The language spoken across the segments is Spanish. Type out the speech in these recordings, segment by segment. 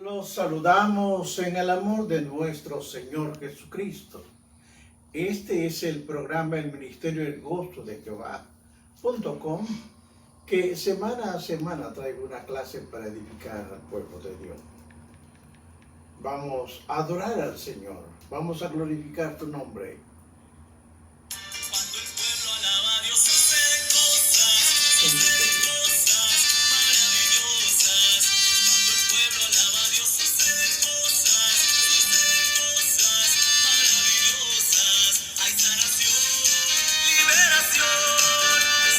Los saludamos en el amor de nuestro Señor Jesucristo. Este es el programa El Ministerio El Gozo de Jehová.com, que semana a semana trae una clase para edificar al pueblo de Dios. Vamos a adorar al Señor, vamos a glorificar tu nombre. Cuando el pueblo alaba a Dios suceden cosas maravillosas. Cuando el pueblo alaba a Dios suceden cosas maravillosas. Hay sanación, liberación,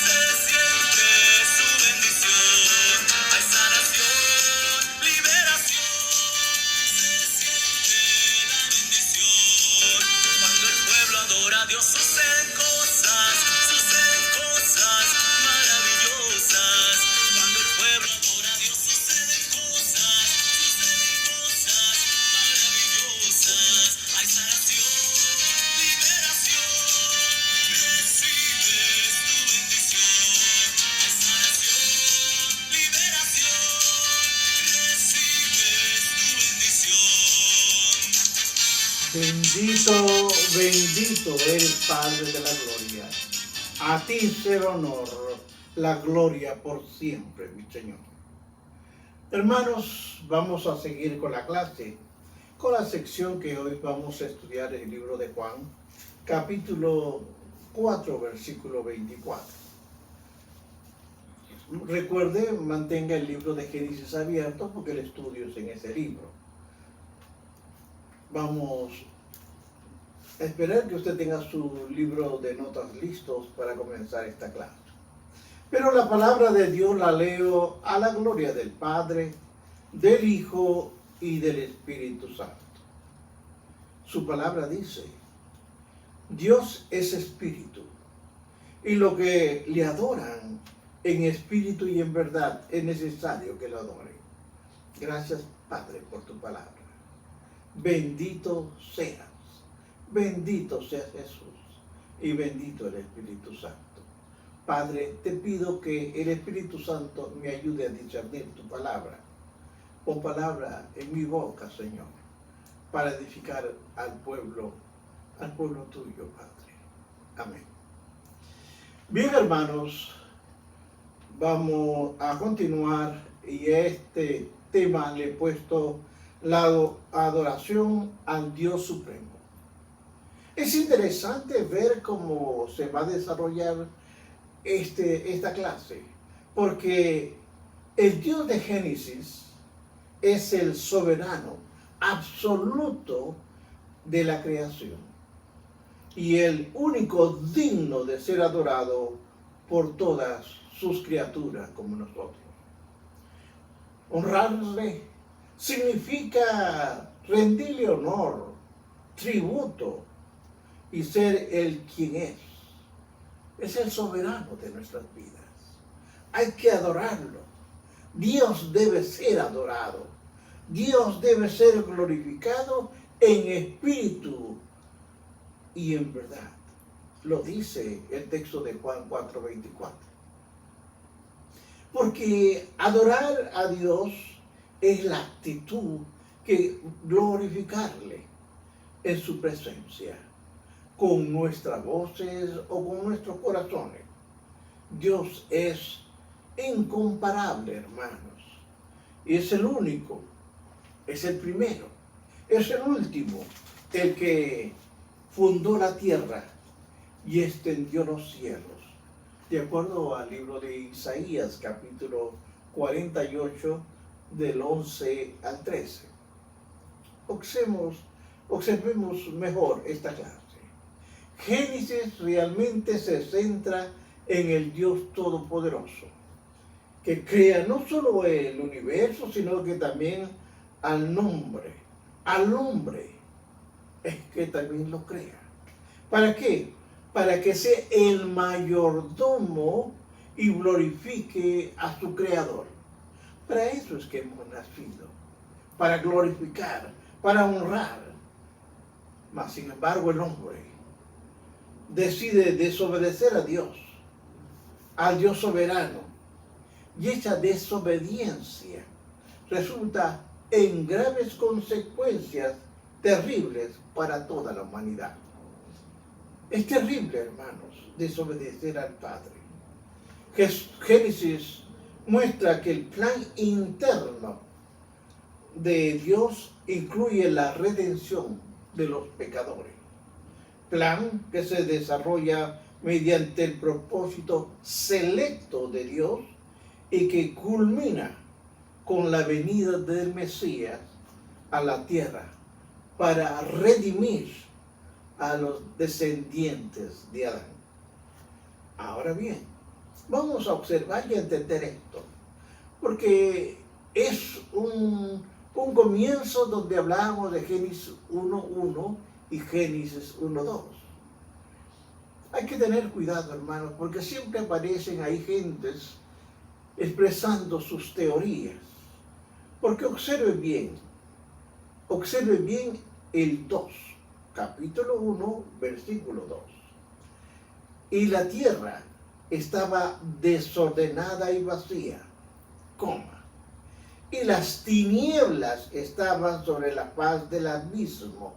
se siente su bendición. Hay sanación, liberación, se siente la bendición. Cuando el pueblo adora a Dios suceden cosas maravillosas. Cuando el pueblo adora a Dios suceden cosas maravillosas. Hay sanación, liberación, recibes tu bendición. Hay sanación, liberación, recibes tu bendición. Bendito eres, Padre de la gloria. A ti sea el honor, la gloria por siempre, mi Señor. Hermanos, vamos a seguir con la clase, con la sección que hoy vamos a estudiar el libro de Juan, capítulo 4, versículo 24. Recuerde, mantenga el libro de Génesis abierto porque el estudio es en ese libro. Vamos a esperar que usted tenga su libro de notas listos para comenzar esta clase. Pero la palabra de Dios la leo a la gloria del Padre, del Hijo y del Espíritu Santo. Su palabra dice: Dios es espíritu, y lo que le adoran en espíritu y en verdad es necesario que lo adoren. Gracias, Padre, por tu palabra. Bendito sea Jesús y bendito el Espíritu Santo. Padre, te pido que el Espíritu Santo me ayude a discernir tu palabra. Pon palabra en mi boca, Señor, para edificar al pueblo tuyo, Padre. Amén. Bien, hermanos, vamos a continuar y a este tema le he puesto la adoración al Dios Supremo. Es interesante ver cómo se va a desarrollar esta clase, porque el Dios de Génesis es el soberano absoluto de la creación y el único digno de ser adorado por todas sus criaturas como nosotros. Honrarle significa rendirle honor, tributo y ser el quien es. Es el soberano de nuestras vidas. Hay que adorarlo. Dios debe ser adorado. Dios debe ser glorificado en espíritu y en verdad. Lo dice el texto de Juan 4:24. Porque adorar a Dios es la actitud que glorificarle en su presencia, con nuestras voces o con nuestros corazones. Dios es incomparable, hermanos, y es el único, es el primero, es el último, el que fundó la tierra y extendió los cielos. De acuerdo al libro de Isaías, capítulo 48, del 11 al 13. Observemos mejor esta clase. Génesis realmente se centra en el Dios Todopoderoso, que crea no solo el universo, sino que también al hombre es que también lo crea. ¿Para qué? Para que sea el mayordomo y glorifique a su creador. Para eso es que hemos nacido, para glorificar, para honrar. Mas sin embargo el hombre decide desobedecer a Dios, al Dios soberano, y esa desobediencia resulta en graves consecuencias terribles para toda la humanidad. Es terrible, hermanos, desobedecer al Padre. Génesis muestra que el plan interno de Dios incluye la redención de los pecadores. Plan que se desarrolla mediante el propósito selecto de Dios y que culmina con la venida del Mesías a la tierra para redimir a los descendientes de Adán. Ahora bien, vamos a observar y entender esto, porque es un comienzo donde hablamos de Génesis 1:1 y Génesis 1:2. Hay que tener cuidado, hermanos, porque siempre aparecen ahí gentes expresando sus teorías. Porque observe bien el 2, capítulo 1, versículo 2. Y la tierra estaba desordenada y vacía, y las tinieblas estaban sobre la faz del abismo,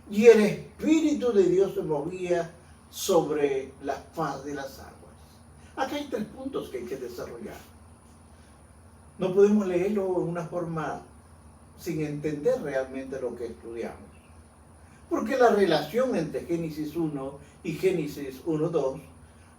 y el Espíritu de Dios se movía sobre la faz de las aguas. Acá hay 3 puntos que hay que desarrollar. No podemos leerlo en una forma sin entender realmente lo que estudiamos. Porque la relación entre Génesis 1 y Génesis 1:2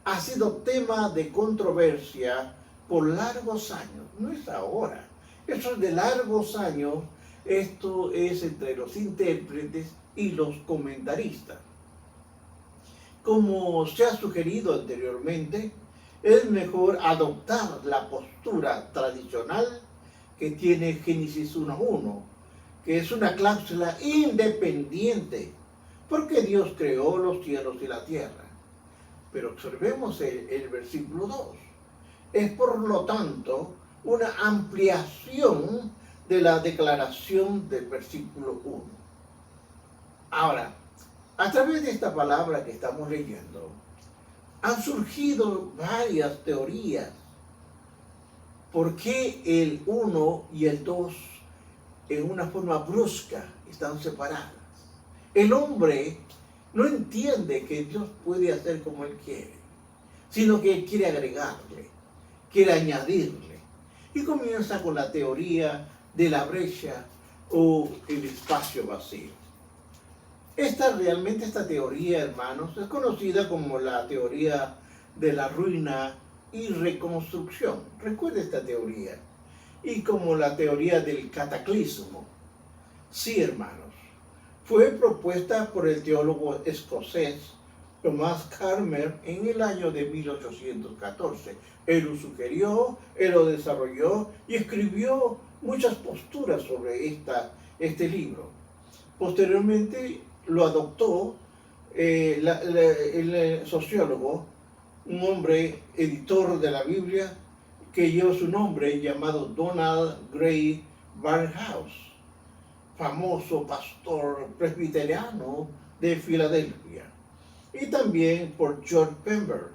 ha sido tema de controversia por largos años. No es ahora. Eso es de largos años. Esto es entre los intérpretes y los comentaristas. Como se ha sugerido anteriormente, es mejor adoptar la postura tradicional que tiene Génesis 1:1, que es una cláusula independiente, porque Dios creó los cielos y la tierra. Pero observemos el versículo 2. Es por lo tanto una ampliación de la declaración del versículo 1. Ahora, a través de esta palabra que estamos leyendo, han surgido varias teorías. ¿Por qué el 1 y el 2 en una forma brusca están separadas? El hombre no entiende que Dios puede hacer como Él quiere, sino que Él quiere agregarle, quiere añadirle. Y comienza con la teoría de la brecha o el espacio vacío. Esta teoría, hermanos, es conocida como la teoría de la ruina y reconstrucción. Recuerde esta teoría. Y como la teoría del cataclismo. Sí, hermanos. Fue propuesta por el teólogo escocés Thomas Carmer en el año de 1814. Él lo sugirió, él lo desarrolló y escribió muchas posturas sobre este libro. Posteriormente lo adoptó el sociólogo, un hombre editor de la Biblia que lleva su nombre, llamado Donald Grey Barnhouse, famoso pastor presbiteriano de Filadelfia, y también por George Pember,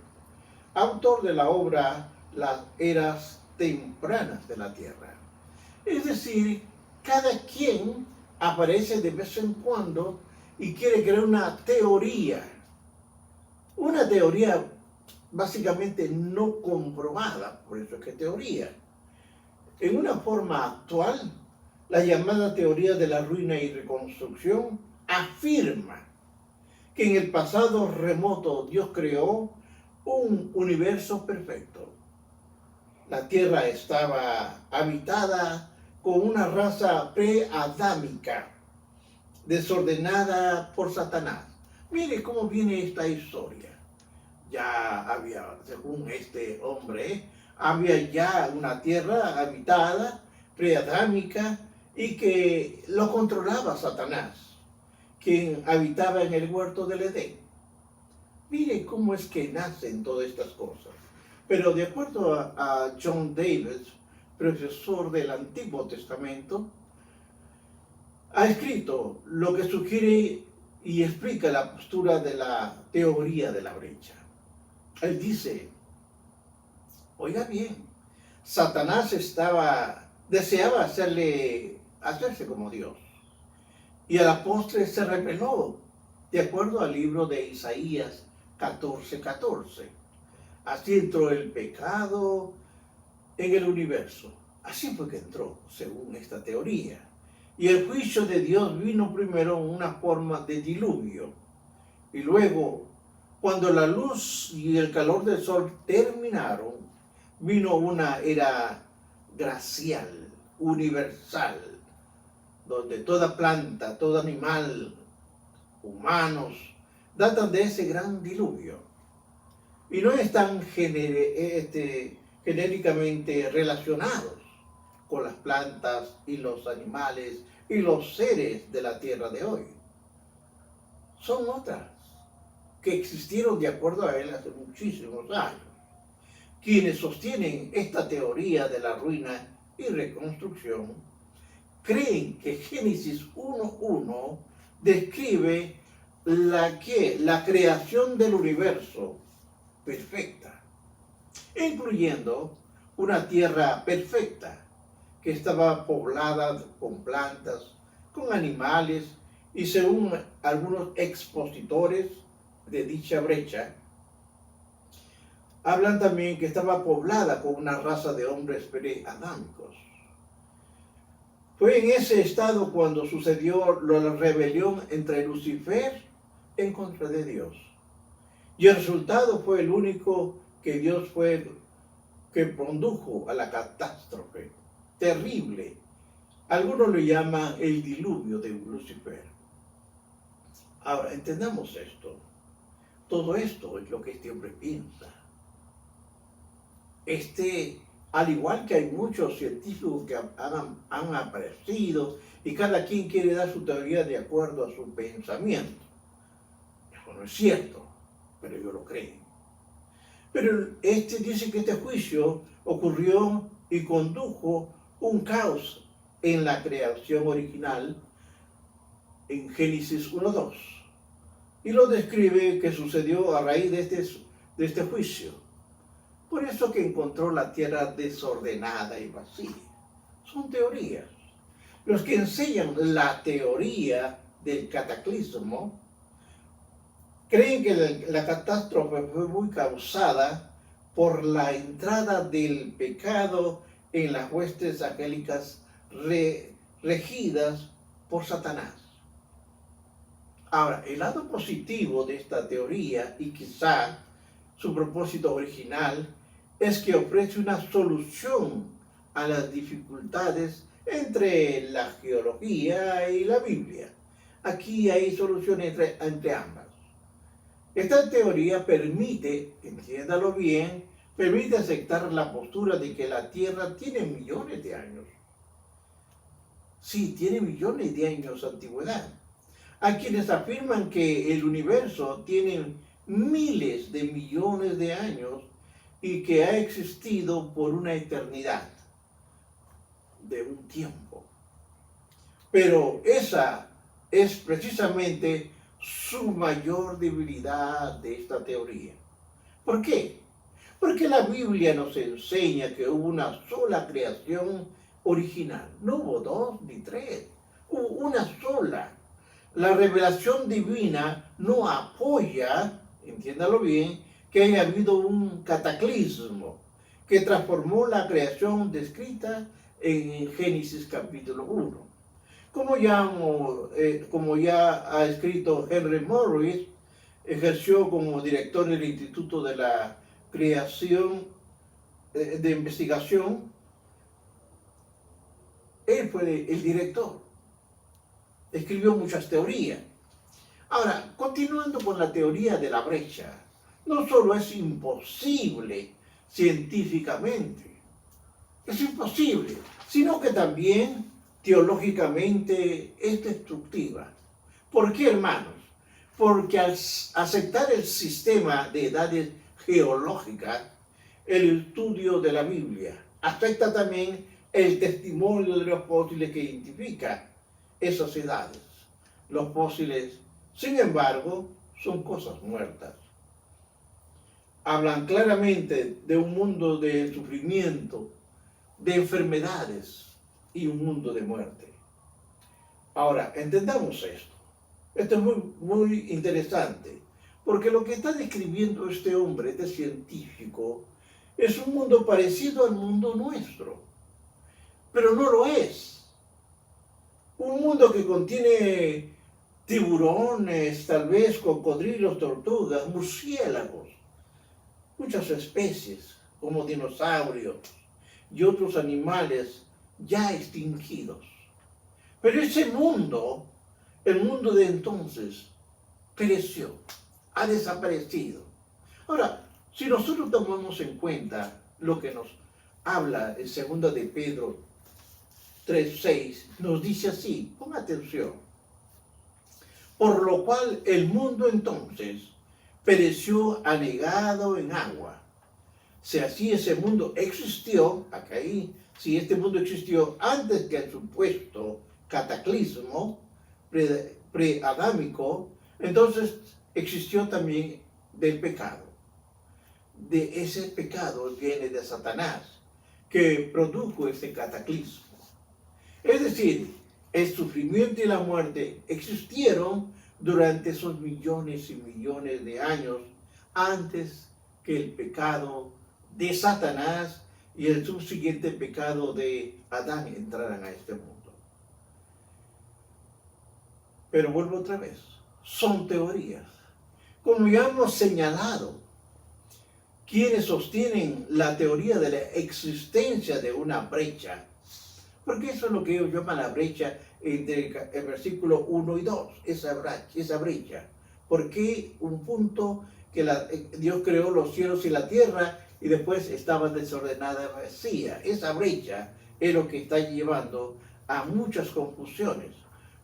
autor de la obra Las eras tempranas de la Tierra. Es decir, cada quien aparece de vez en cuando y quiere crear una teoría básicamente no comprobada, por eso es que teoría. En una forma actual, la llamada teoría de la ruina y reconstrucción afirma que en el pasado remoto Dios creó un universo perfecto. La tierra estaba habitada con una raza preadámica, desordenada por Satanás. Mire cómo viene esta historia. Ya había, según este hombre, había ya una tierra habitada, preadámica, y que lo controlaba Satanás, quien habitaba en el huerto del Edén. Mire cómo es que nacen todas estas cosas. Pero de acuerdo a John Davis, profesor del Antiguo Testamento, ha escrito lo que sugiere y explica la postura de la teoría de la brecha. Él dice, oiga bien, Satanás estaba deseaba hacerse como Dios. Y a la postre se rebeló, de acuerdo al libro de Isaías 14:14. Así entró el pecado en el universo. Así fue que entró, según esta teoría. Y el juicio de Dios vino primero en una forma de diluvio. Y luego, cuando la luz y el calor del sol terminaron, vino una era glacial, universal, donde toda planta, todo animal, humanos, datan de ese gran diluvio. Y no están genéricamente relacionados con las plantas y los animales y los seres de la tierra de hoy. Son otras que existieron de acuerdo a él hace muchísimos años. Quienes sostienen esta teoría de la ruina y reconstrucción creen que Génesis 1:1 describe la creación del universo perfecta, incluyendo una tierra perfecta que estaba poblada con plantas, con animales, y según algunos expositores de dicha brecha, hablan también que estaba poblada con una raza de hombres preadámicos. Fue en ese estado cuando sucedió la rebelión entre Lucifer en contra de Dios. Y el resultado fue el único que Dios fue que condujo a la catástrofe terrible. Algunos lo llaman el diluvio de Lucifer. Ahora, entendamos esto. Todo esto es lo que este hombre piensa. Al igual que hay muchos científicos que han aparecido y cada quien quiere dar su teoría de acuerdo a su pensamiento. Eso no es cierto, pero ellos lo creen. Pero dice que este juicio ocurrió y condujo un caos en la creación original en Génesis 1:2. Y lo describe que sucedió a raíz de este juicio. Por eso que encontró la tierra desordenada y vacía. Son teorías. Los que enseñan la teoría del cataclismo creen que la catástrofe fue muy causada por la entrada del pecado en las huestes angélicas regidas por Satanás. Ahora, el lado positivo de esta teoría, y quizá su propósito original, es que ofrece una solución a las dificultades entre la geología y la Biblia. Aquí hay solución entre ambas. Esta teoría permite, entiéndalo bien, permite aceptar la postura de que la Tierra tiene millones de años. Sí, tiene millones de años de antigüedad. A quienes afirman que el universo tiene miles de millones de años y que ha existido por una eternidad de un tiempo. Pero esa es precisamente su mayor debilidad de esta teoría. ¿Por qué? Porque la Biblia nos enseña que hubo una sola creación original. No hubo dos ni tres, hubo una sola. La revelación divina no apoya, entiéndalo bien, que haya habido un cataclismo que transformó la creación descrita en Génesis capítulo 1. Como ya ha escrito Henry Morris, ejerció como director del Instituto de la Creación de Investigación. Él fue el director. Escribió muchas teorías. Ahora, continuando con la teoría de la brecha, no solo es imposible científicamente, es imposible, sino que también teológicamente es destructiva. ¿Por qué, hermanos? Porque al aceptar el sistema de edades geológicas, el estudio de la Biblia afecta también el testimonio de los fósiles que identifica esas edades. Los fósiles, sin embargo, son cosas muertas. Hablan claramente de un mundo de sufrimiento, de enfermedades, y un mundo de muerte. Ahora, entendamos esto. Esto es muy interesante, porque lo que está describiendo este hombre, este científico, es un mundo parecido al mundo nuestro, pero no lo es. Un mundo que contiene tiburones, tal vez cocodrilos, tortugas, murciélagos, muchas especies como dinosaurios y otros animales ya extinguidos. Pero ese mundo, el mundo de entonces, pereció, ha desaparecido. Ahora, si nosotros tomamos en cuenta lo que nos habla en 2 de Pedro 3:6, nos dice así, pon atención, por lo cual el mundo entonces pereció anegado en agua. Si así ese mundo existió, acá ahí, si este mundo existió antes que el supuesto cataclismo preadámico, entonces existió también del pecado. De ese pecado viene de Satanás, que produjo ese cataclismo. Es decir, el sufrimiento y la muerte existieron durante esos millones y millones de años antes que el pecado de Satanás y el subsiguiente pecado de Adán entraran a este mundo. Pero vuelvo otra vez, son teorías. Como ya hemos señalado, quienes sostienen la teoría de la existencia de una brecha, porque eso es lo que ellos llaman la brecha entre el versículo 1 y 2, esa brecha. Porque un punto que Dios creó los cielos y la tierra y después estaba desordenada y vacía. Esa brecha es lo que está llevando a muchas confusiones.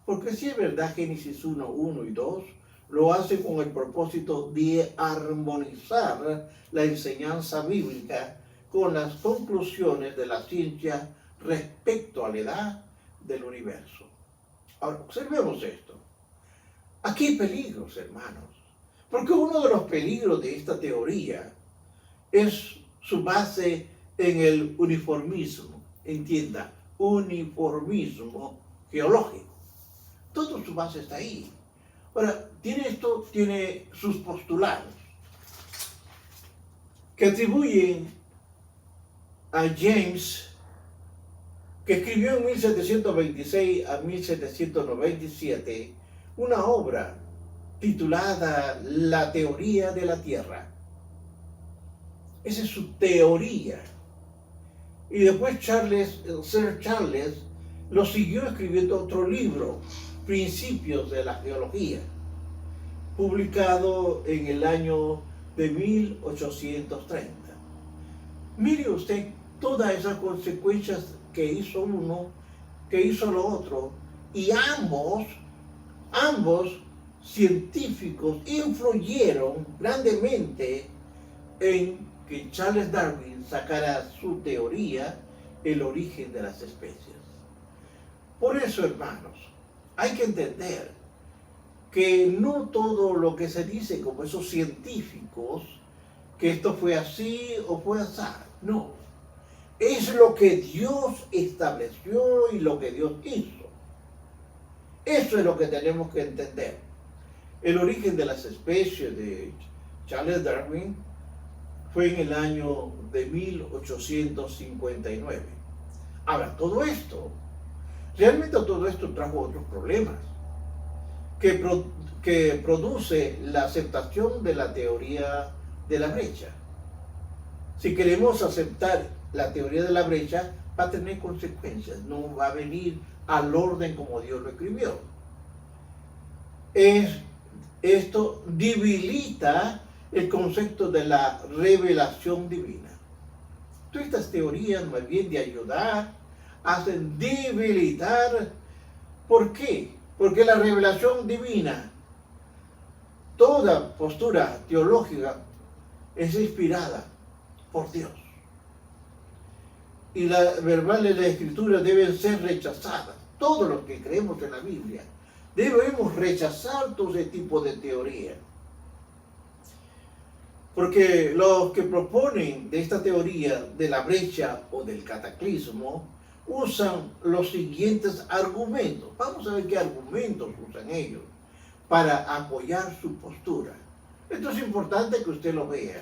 Porque si es verdad Génesis 1 y 2, lo hace con el propósito de armonizar la enseñanza bíblica con las conclusiones de la ciencia respecto a la edad del universo. Ahora, observemos esto. Aquí hay peligros, hermanos, porque uno de los peligros de esta teoría es su base en el uniformismo. Entienda, uniformismo geológico. Todo su base está ahí. Ahora, tiene sus postulados que atribuyen a James, que escribió en 1726 a 1797 una obra titulada La teoría de la Tierra. Esa es su teoría. Y después Sir Charles lo siguió escribiendo otro libro, Principios de la Geología, publicado en el año de 1830. Mire usted todas esas consecuencias que hizo uno, que hizo lo otro, y ambos científicos influyeron grandemente en que Charles Darwin sacara su teoría, el origen de las especies. Por eso, hermanos, hay que entender que no todo lo que se dice como esos científicos, que esto fue así o fue así, no. Es lo que Dios estableció y lo que Dios hizo. Eso es lo que tenemos que entender. El origen de las especies de Charles Darwin fue en el año de 1859. Ahora, realmente todo esto trajo otros problemas que produce la aceptación de la teoría de la brecha. Si queremos aceptar la teoría de la brecha, va a tener consecuencias, no va a venir al orden como Dios lo escribió. Esto debilita el concepto de la revelación divina. Todas estas teorías, más bien de ayudar, hacen debilitar. ¿Por qué? Porque la revelación divina, toda postura teológica, es inspirada por Dios. Y las verbales de la Escritura deben ser rechazadas. Todos los que creemos en la Biblia debemos rechazar todo ese tipo de teoría. Porque los que proponen de esta teoría de la brecha o del cataclismo, usan los siguientes argumentos. Vamos a ver qué argumentos usan ellos para apoyar su postura. Esto es importante que usted lo vea,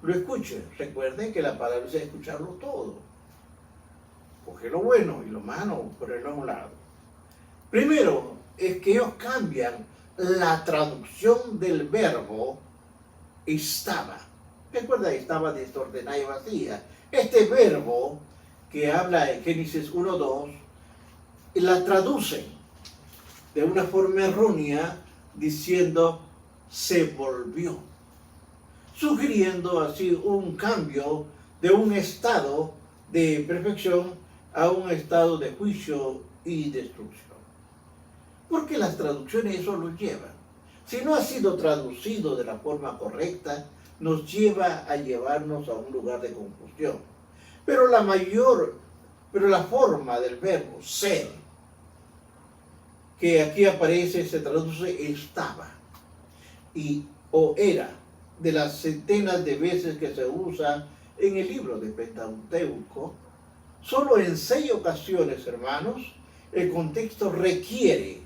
lo escuche. Recuerden que la palabra es escucharlo todo. Coge lo bueno y lo malo, ponerlo a un lado. Primero, es que ellos cambian la traducción del verbo estaba. Recuerda, estaba desordenada y vacía. Este verbo que habla en Génesis 1:2, la traducen de una forma errónea diciendo se volvió, sugiriendo así un cambio de un estado de perfección a un estado de juicio y destrucción. Porque las traducciones eso lo llevan. Si no ha sido traducido de la forma correcta, nos lleva a llevarnos a un lugar de confusión. Pero la forma del verbo ser, que aquí aparece, se traduce estaba y o era, de las centenas de veces que se usa en el libro de Pentateuco. Solo en 6 ocasiones, hermanos, el contexto requiere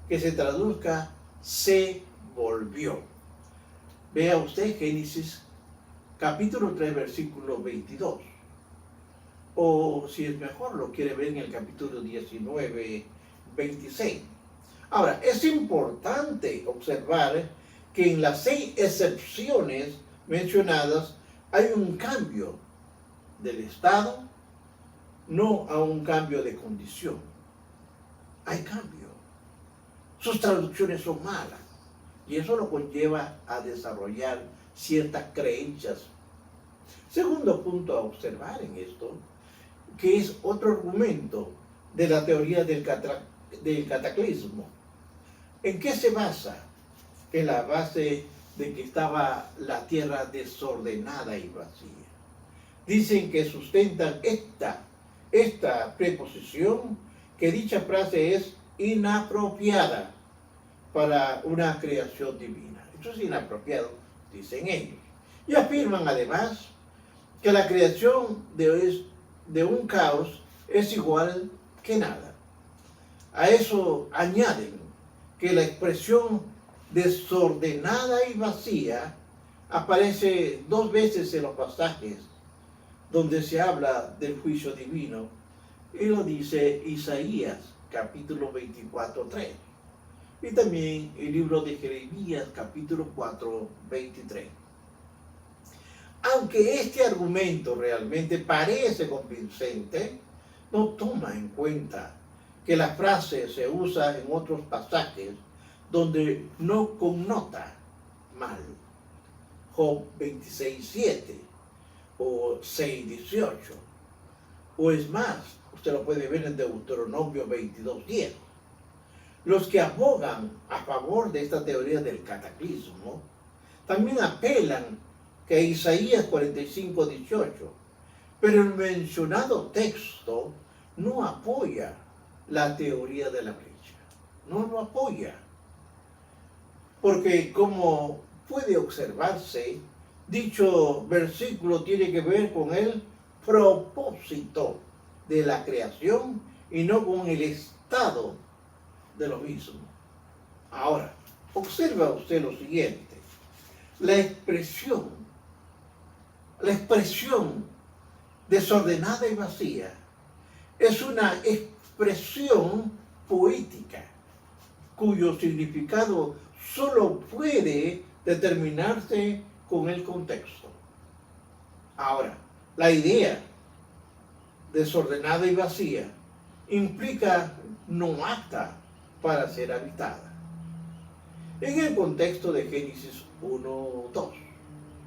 que se traduzca se volvió. Vea usted Génesis capítulo 3, versículo 22. O si es mejor, lo quiere ver en el capítulo 19, 26. Ahora, es importante observar que en las 6 excepciones mencionadas hay un cambio del estado, no a un cambio de condición. Hay cambio. Sus traducciones son malas y eso lo conlleva a desarrollar ciertas creencias. Segundo punto a observar en esto, que es otro argumento de la teoría del cataclismo. ¿En qué se basa? En la base de que estaba la tierra desordenada y vacía. Dicen que sustentan esta preposición, que dicha frase es inapropiada para una creación divina. Esto es inapropiado, dicen ellos. Y afirman además que la creación de un caos es igual que nada. A eso añaden que la expresión desordenada y vacía aparece 2 veces en los pasajes donde se habla del juicio divino, y lo dice Isaías capítulo 24:3 y también el libro de Jeremías capítulo 4:23. Aunque este argumento realmente parece convincente, no toma en cuenta que la frase se usa en otros pasajes donde no connota mal. Job 26:7 o 6:18. O es más, usted lo puede ver en Deuteronomio 22:10. Los que abogan a favor de esta teoría del cataclismo también apelan que a Isaías 45:18, pero el mencionado texto no apoya la teoría de la brecha. No lo apoya. Porque como puede observarse, dicho versículo tiene que ver con el propósito de la creación y no con el estado de lo mismo. Ahora, observa usted lo siguiente. La expresión desordenada y vacía es una expresión poética cuyo significado solo puede determinarse con el contexto. Ahora, la idea desordenada y vacía implica no apta para ser habitada. En el contexto de Génesis 1:2,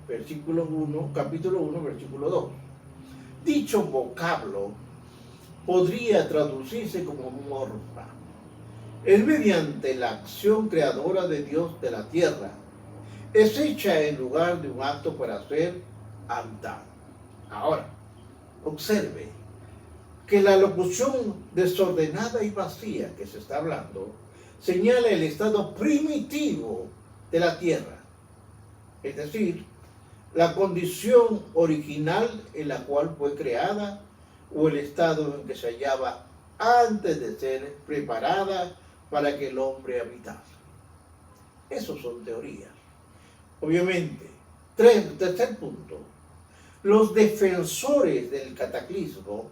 versículo 1, capítulo 1, versículo 2, dicho vocablo podría traducirse como morfa. Es mediante la acción creadora de Dios de la tierra. Es hecha en lugar de un acto para ser habitado. Ahora, observe que la locución desordenada y vacía que se está hablando señala el estado primitivo de la tierra, es decir, la condición original en la cual fue creada o el estado en que se hallaba antes de ser preparada para que el hombre habitara. Esos son teorías. Obviamente, tercer punto. Los defensores del cataclismo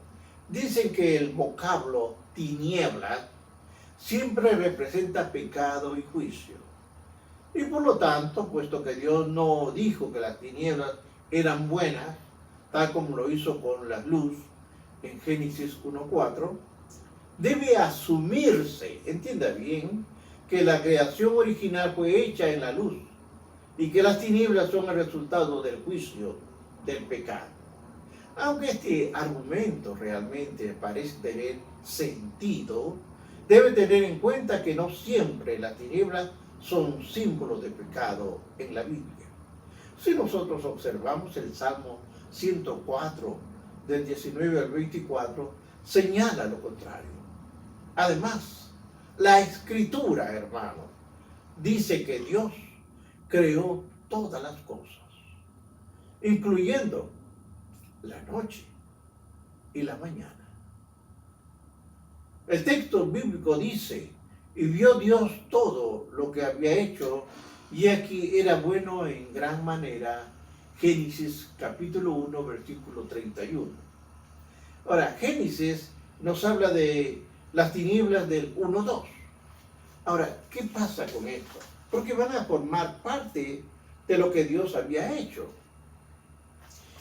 dicen que el vocablo tinieblas siempre representa pecado y juicio. Y por lo tanto, puesto que Dios no dijo que las tinieblas eran buenas, tal como lo hizo con la luz en Génesis 1:4, debe asumirse, entienda bien, que la creación original fue hecha en la luz y que las tinieblas son el resultado del juicio del pecado. Aunque este argumento realmente parece tener sentido, debe tener en cuenta que no siempre las tinieblas son símbolos de pecado en la Biblia. Si nosotros observamos el Salmo 104, del 19 al 24, señala lo contrario. Además, la Escritura, hermano, dice que Dios creó todas las cosas, incluyendo la noche y la mañana. El texto bíblico dice, y vio Dios todo lo que había hecho, y aquí era bueno en gran manera. Génesis capítulo 1, versículo 31. Ahora, Génesis nos habla de las tinieblas del 1:2. Ahora, ¿qué pasa con esto? Porque van a formar parte de lo que Dios había hecho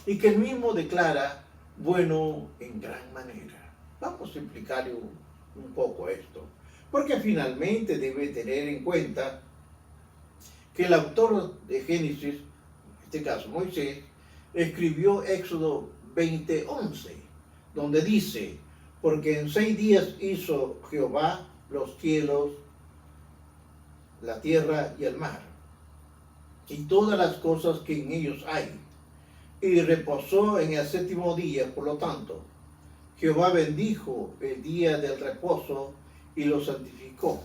y que él mismo declara bueno en gran manera. Vamos a explicarle un poco esto, porque finalmente debe tener en cuenta que el autor de Génesis, en este caso Moisés, escribió Éxodo 20:11, donde dice, porque en 6 días hizo Jehová los cielos, la tierra y el mar, y todas las cosas que en ellos hay, y reposó en el 7º día. Por lo tanto, Jehová bendijo el día del reposo y lo santificó.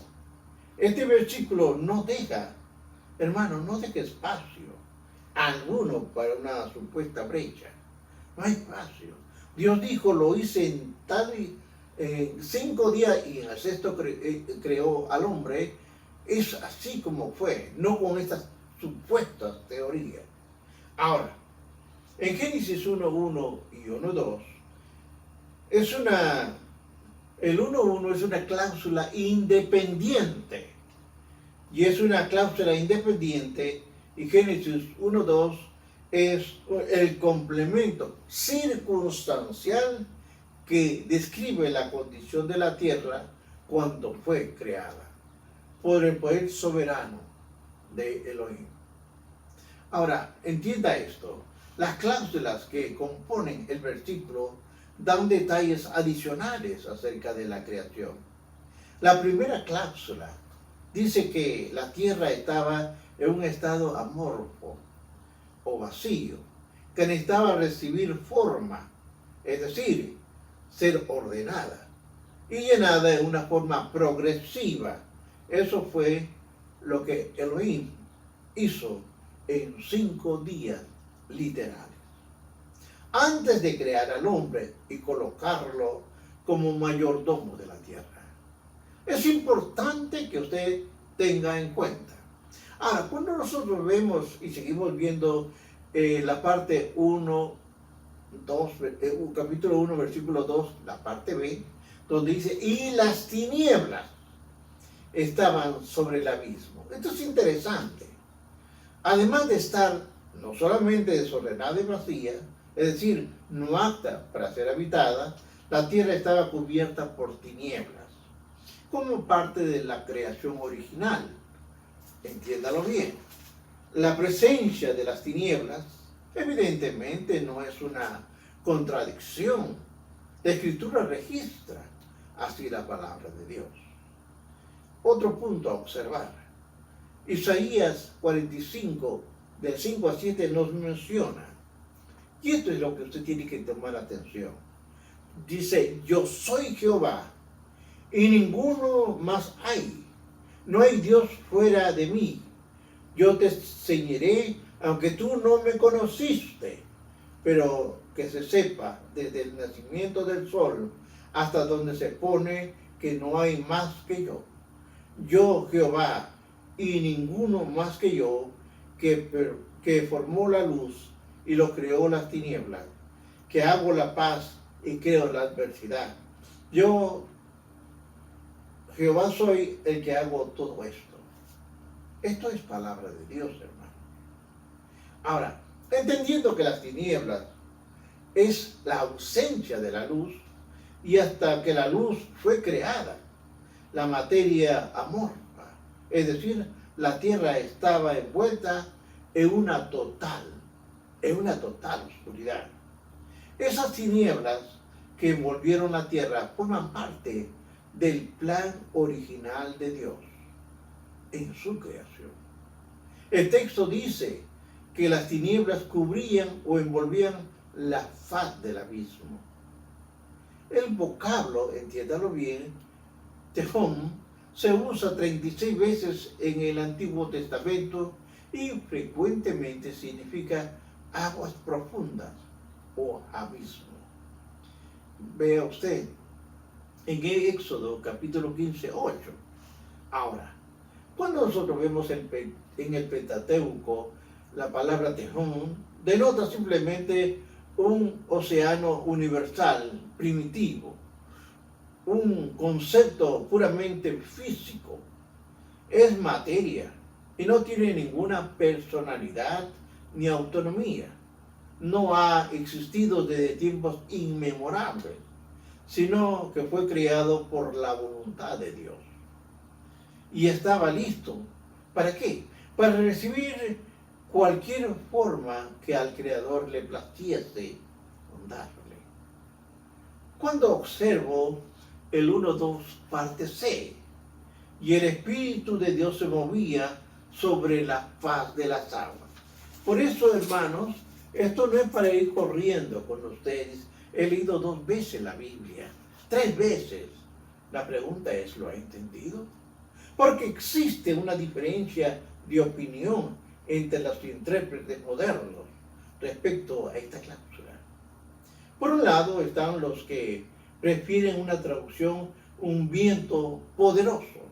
Este versículo no deja, hermano, no deja espacio alguno para una supuesta brecha. No hay espacio. Dios dijo, lo hice en 5 días y en el 6º creó al hombre. Es así como fue, no con estas supuestas teorías. Ahora, en Génesis 1:1 y 1:2, el 1:1 es una cláusula independiente. Y es una cláusula independiente, y Génesis 1:2 es el complemento circunstancial que describe la condición de la tierra cuando fue creada por el poder soberano de Elohim. Ahora, entienda esto. Las cláusulas que componen el versículo dan detalles adicionales acerca de la creación. La primera cláusula dice que la tierra estaba en un estado amorfo o vacío, que necesitaba recibir forma, es decir, ser ordenada y llenada en una forma progresiva. Eso fue lo que Elohim hizo en 5 días literales, antes de crear al hombre y colocarlo como mayordomo de la tierra. Es importante que usted tenga en cuenta. Ahora, cuando nosotros vemos y seguimos viendo la parte 1, 2, capítulo 1, versículo 2, la parte B, donde dice, y las tinieblas estaban sobre el abismo. Esto es interesante. Además de estar no solamente desordenada y vacía, es decir, no apta para ser habitada, la tierra estaba cubierta por tinieblas, como parte de la creación original. Entiéndalo bien. La presencia de las tinieblas evidentemente no es una contradicción. La Escritura registra así la palabra de Dios. Otro punto a observar. Isaías 45, del 5 a 7 nos menciona, y esto es lo que usted tiene que tomar atención. Dice, yo soy Jehová, y ninguno más hay. No hay Dios fuera de mí. Yo te enseñaré, aunque tú no me conociste, pero que se sepa desde el nacimiento del sol hasta donde se pone que no hay más que yo. Yo, Jehová, y ninguno más que yo, que formó la luz y lo creó las tinieblas, que hago la paz y creo la adversidad. Yo, Jehová, soy el que hago todo esto. Esto es palabra de Dios, hermano. Ahora, entendiendo que las tinieblas es la ausencia de la luz, y hasta que la luz fue creada, la materia amorfa, es decir, la tierra estaba envuelta en una total oscuridad. Esas tinieblas que envolvieron la tierra forman parte del plan original de Dios en su creación. El texto dice que las tinieblas cubrían o envolvían la faz del abismo. El vocablo, entiéndalo bien, Tehom, se usa 36 veces en el Antiguo Testamento y frecuentemente significa aguas profundas o abismo. Vea usted en Éxodo capítulo 15, 8. Ahora, cuando nosotros vemos en el Pentateuco la palabra Tehom, denota simplemente un océano universal, primitivo, un concepto puramente físico. Es materia y no tiene ninguna personalidad ni autonomía. No ha existido desde tiempos inmemorables, sino que fue creado por la voluntad de Dios. Y estaba listo. ¿Para qué? Para recibir cualquier forma que al Creador le placiese darle. Cuando observo el 1:2 parte C, y el Espíritu de Dios se movía sobre la faz de las aguas. Por eso, hermanos, esto no es para ir corriendo con ustedes. He leído 2 veces la Biblia, 3 veces. La pregunta es, ¿lo ha entendido? Porque existe una diferencia de opinión entre los intérpretes modernos respecto a esta cláusula. Por un lado están los que prefieren una traducción, un viento poderoso.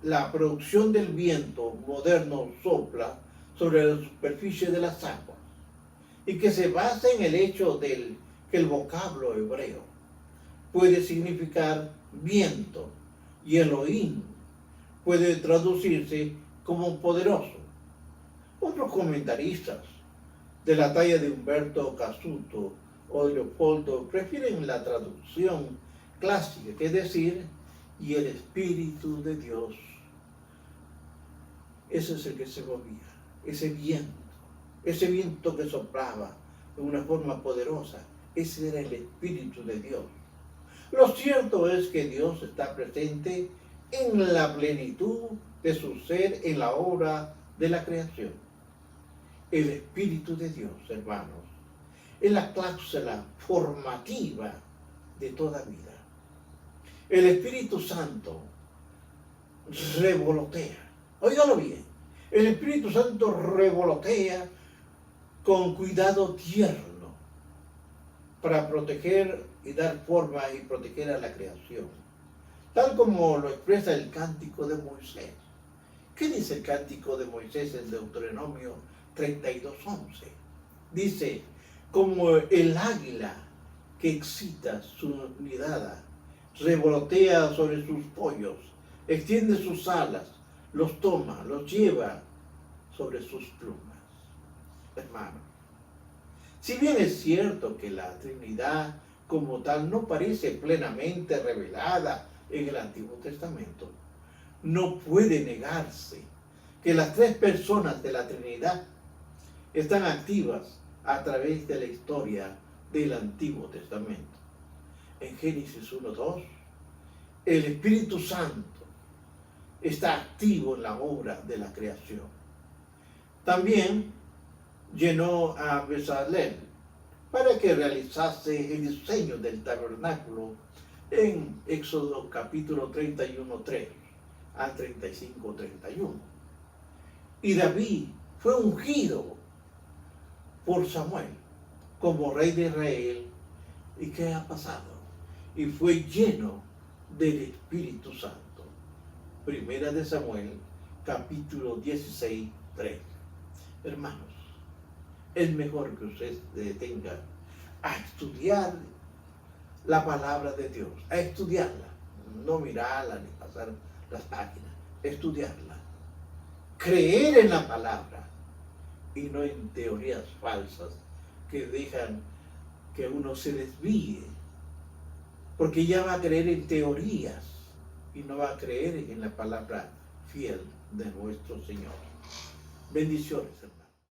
La producción del viento moderno sopla sobre la superficie de las aguas y que se basa en el hecho que el vocablo hebreo puede significar viento y Elohim puede traducirse como poderoso. Otros comentaristas de la talla de Humberto Casuto o de Leopoldo prefieren la traducción clásica, que es decir, y el Espíritu de Dios. Ese es el que se movía, ese viento que soplaba de una forma poderosa, ese era el Espíritu de Dios. Lo cierto es que Dios está presente en la plenitud de su ser en la obra de la creación. El Espíritu de Dios, hermanos, es la cláusula formativa de toda vida. El Espíritu Santo revolotea. Óigalo bien. El Espíritu Santo revolotea con cuidado tierno para proteger y dar forma y proteger a la creación, tal como lo expresa el Cántico de Moisés. ¿Qué dice el Cántico de Moisés en Deuteronomio 32:11? Dice, como el águila que excita su nidada, revolotea sobre sus pollos, extiende sus alas, los toma, los lleva sobre sus plumas. Hermano, si bien es cierto que la Trinidad como tal no parece plenamente revelada en el Antiguo Testamento, no puede negarse que las 3 personas de la Trinidad están activas a través de la historia del Antiguo Testamento. En Génesis 1:2, el Espíritu Santo está activo en la obra de la creación. También llenó a Bezalel para que realizase el diseño del tabernáculo en Éxodo capítulo 31:3 al 35:31. Y David fue ungido por Samuel como rey de Israel. ¿Y qué ha pasado? Y fue lleno del Espíritu Santo. Primera de Samuel, capítulo 16, 3. Hermanos, es mejor que usted se detenga a estudiar la palabra de Dios, a estudiarla, no mirarla ni pasar las páginas, estudiarla, creer en la palabra y no en teorías falsas que dejan que uno se desvíe, porque ya va a creer en teorías y no va a creer en la palabra fiel de nuestro Señor. Bendiciones, hermanos.